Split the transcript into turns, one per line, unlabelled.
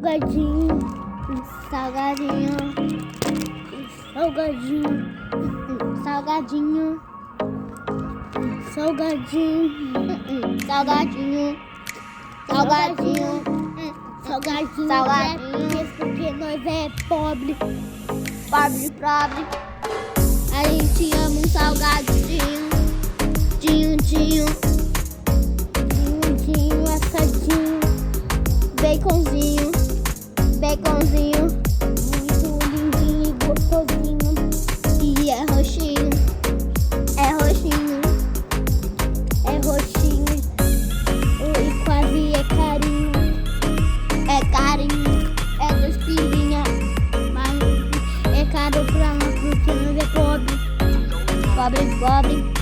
salgadinho, salgadinho, salgadinho, salgadinho, salgadinho, salgadinho, salgadinho, salgadinho, salgadinho, porque nós é pobre, pobre, pobre. A gente ama um salgadinho, dinho, dinho, dinho, assadinho, baconzinho, baconzinho, muito lindinho e gostosinho. E é roxinho, é roxinho, é roxinho, e quase é carinho, é 2 pilinha, mas é caro pra nós porque nós é pobre, pobre, pobre.